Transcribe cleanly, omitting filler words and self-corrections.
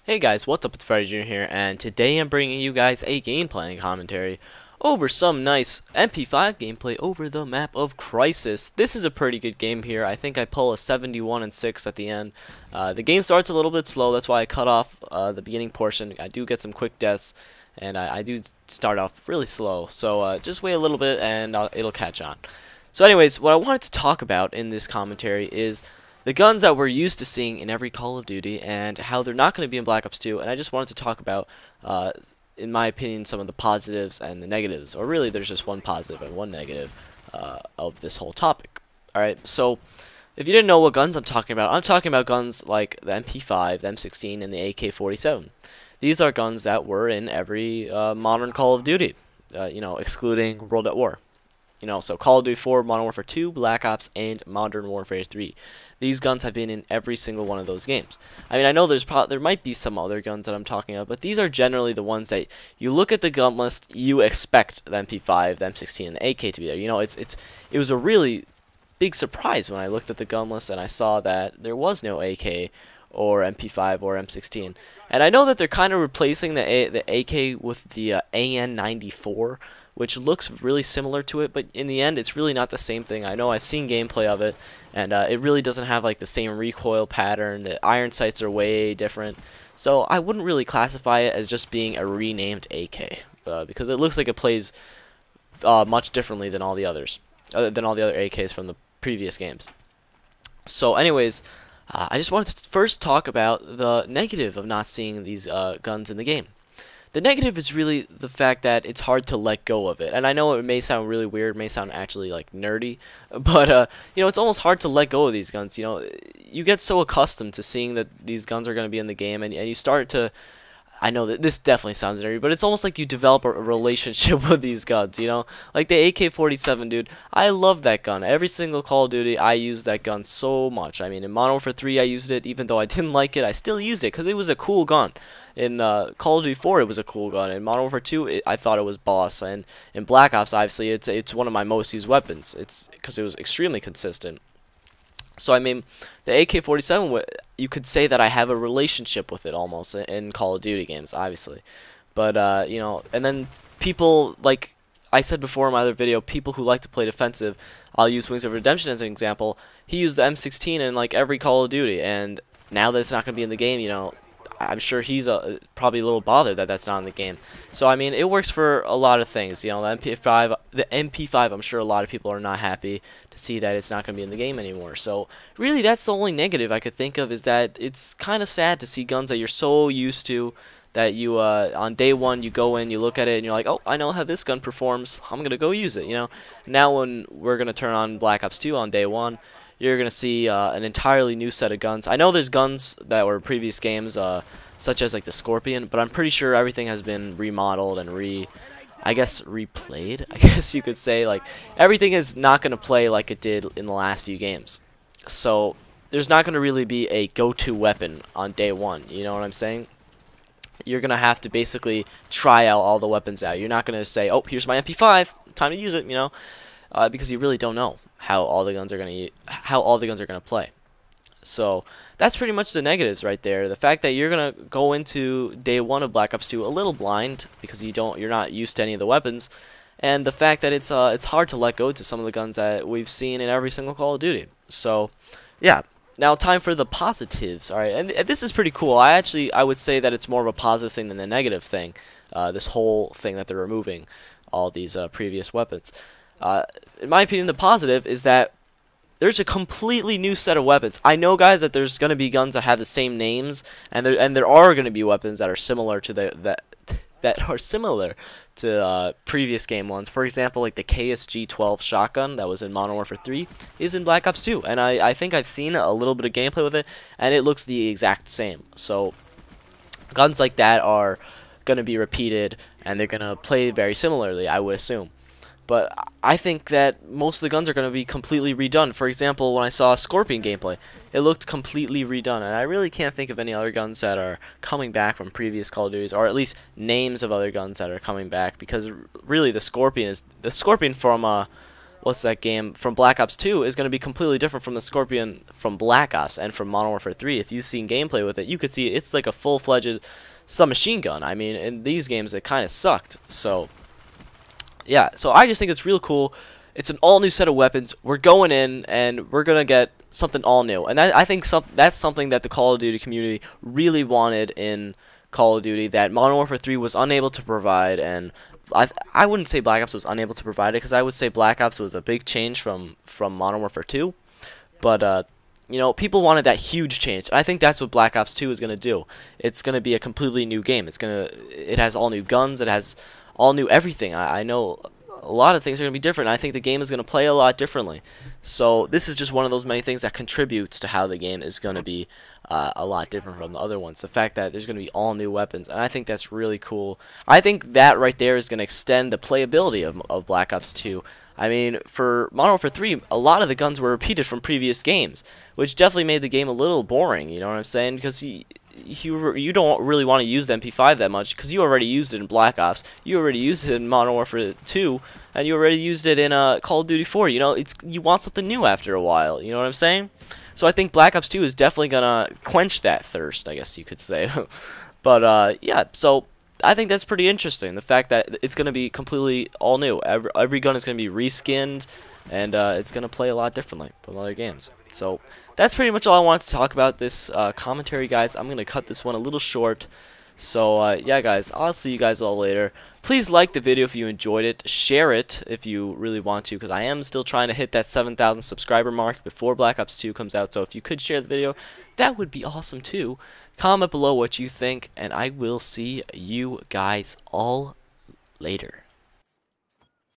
Hey guys, what's up? It's Freddy Jr. here, and today I'm bringing you guys a gameplay commentary over some nice MP5 gameplay over the map of Crisis. This is a pretty good game here. I think I pull a 71-6 at the end. The game starts a little bit slow, that's why I cut off the beginning portion. I do get some quick deaths, and I do start off really slow. So just wait a little bit, and it'll catch on. So anyways, what I wanted to talk about in this commentary is the guns that we're used to seeing in every Call of Duty and how they're not going to be in Black Ops 2, and I just wanted to talk about, in my opinion, some of the positives and the negatives, or really there's just one positive and one negative of this whole topic. Alright, so if you didn't know what guns I'm talking about guns like the MP5, the M16, and the AK47. These are guns that were in every modern Call of Duty, excluding World at War. So Call of Duty 4, Modern Warfare 2, Black Ops, and Modern Warfare 3. These guns have been in every single one of those games. I mean, I know there might be some other guns that I'm talking about, but these are generally the ones that you look at the gun list, you expect the MP5, the M16, and the AK to be there. It was a really big surprise when I looked at the gun list and I saw that there was no AK or MP5 or M16. And I know that they're kind of replacing the AK with the AN94, which looks really similar to it, but in the end it's really not the same thing. I know I've seen gameplay of it, and it really doesn't have like the same recoil pattern. The iron sights are way different, so I wouldn't really classify it as just being a renamed AK, because it looks like it plays much differently than all the others, than all the other AKs from the previous games. So anyways, I just wanted to first talk about the negative of not seeing these guns in the game. The negative is really the fact that it's hard to let go of it. And I know it may sound really weird, may sound actually like nerdy, but it's almost hard to let go of these guns. You get so accustomed to seeing that these guns are going to be in the game, and you start to, I know that this definitely sounds nerdy, but it's almost like you develop a relationship with these guns, Like the AK47, dude, I love that gun. Every single Call of Duty, I use that gun so much. I mean, in Modern Warfare 3, I used it. Even though I didn't like it, I still used it because it was a cool gun. In Call of Duty 4, it was a cool gun. In Modern Warfare 2, I thought it was boss. And in Black Ops, obviously, it's one of my most used weapons. It's because it was extremely consistent. So, I mean, the AK-47, you could say that I have a relationship with it almost in Call of Duty games, obviously. But, and then people, like I said before in my other video, people who like to play defensive, I'll use Wings of Redemption as an example. He used the M16 in, like, every Call of Duty, and now that it's not going to be in the game, I'm sure he's probably a little bothered that that's not in the game. So I mean, it works for a lot of things. The MP5, I'm sure a lot of people are not happy to see that it's not going to be in the game anymore. So really, that's the only negative I could think of, is that it's kind of sad to see guns that you're so used to that you on day one you go in, you look at it, and you're like, oh, I know how this gun performs. I'm gonna go use it. Now when we're gonna turn on Black Ops 2 on day one, you're going to see an entirely new set of guns. I know there's guns that were in previous games, such as like the Scorpion, but I'm pretty sure everything has been remodeled and replayed, I guess you could say. Like, everything is not going to play like it did in the last few games. So there's not going to really be a go-to weapon on day one, you know what I'm saying? You're going to have to basically try out all the weapons out. You're not going to say, oh, here's my MP5, time to use it, because you really don't know how all the guns are going to play. So that's pretty much the negatives right there. The fact that you're going to go into day one of Black Ops 2 a little blind because you're not used to any of the weapons, and the fact that it's hard to let go to some of the guns that we've seen in every single Call of Duty. So yeah, now time for the positives. All right, and this is pretty cool. I would say that it's more of a positive thing than the negative thing. This whole thing that they're removing all these previous weapons. In my opinion, the positive is that there's a completely new set of weapons. I know, guys, that there's going to be guns that have the same names, and there are going to be weapons that are similar to previous game ones. For example, like the KSG-12 shotgun that was in Modern Warfare 3 is in Black Ops 2, and I think I've seen a little bit of gameplay with it, and it looks the exact same. So guns like that are going to be repeated, and they're going to play very similarly, I would assume. But I think that most of the guns are going to be completely redone. For example, when I saw Scorpion gameplay, it looked completely redone. And I really can't think of any other guns that are coming back from previous Call of Duties, or at least names of other guns that are coming back. Because really, the Scorpion from what's that game from Black Ops 2 is going to be completely different from the Scorpion from Black Ops and from Modern Warfare 3. If you've seen gameplay with it, you could see it's like a full-fledged submachine gun. I mean, in these games, it kind of sucked. So, yeah. So I just think it's real cool. It's an all-new set of weapons. We're going in, and we're going to get something all new. And I think that's something that the Call of Duty community really wanted in Call of Duty that Modern Warfare 3 was unable to provide, and I wouldn't say Black Ops was unable to provide it, because I would say Black Ops was a big change from Modern Warfare 2. But you know, people wanted that huge change. I think that's what Black Ops 2 is going to do. It's going to be a completely new game. It has all new guns. It has all new everything. I know a lot of things are going to be different. I think the game is going to play a lot differently. So this is just one of those many things that contributes to how the game is going to be a lot different from the other ones. The fact that there's going to be all new weapons, and I think that's really cool. I think that right there is going to extend the playability of Black Ops 2. I mean, for Modern Warfare 3, a lot of the guns were repeated from previous games, which definitely made the game a little boring, you know what I'm saying? Because you don't really want to use the MP5 that much, because you already used it in Black Ops, you already used it in Modern Warfare 2, and you already used it in Call of Duty 4. You know, you want something new after a while, you know what I'm saying? So I think Black Ops 2 is definitely going to quench that thirst, I guess you could say. But, yeah, so I think that's pretty interesting, the fact that it's going to be completely all new. Every gun is going to be reskinned, and it's going to play a lot differently from other games. So that's pretty much all I wanted to talk about this commentary, guys. I'm going to cut this one a little short. So, yeah, guys, I'll see you guys all later. Please like the video if you enjoyed it. Share it if you really want to, because I am still trying to hit that 7,000 subscriber mark before Black Ops 2 comes out. So if you could share the video, that would be awesome, too. Comment below what you think, and I will see you guys all later.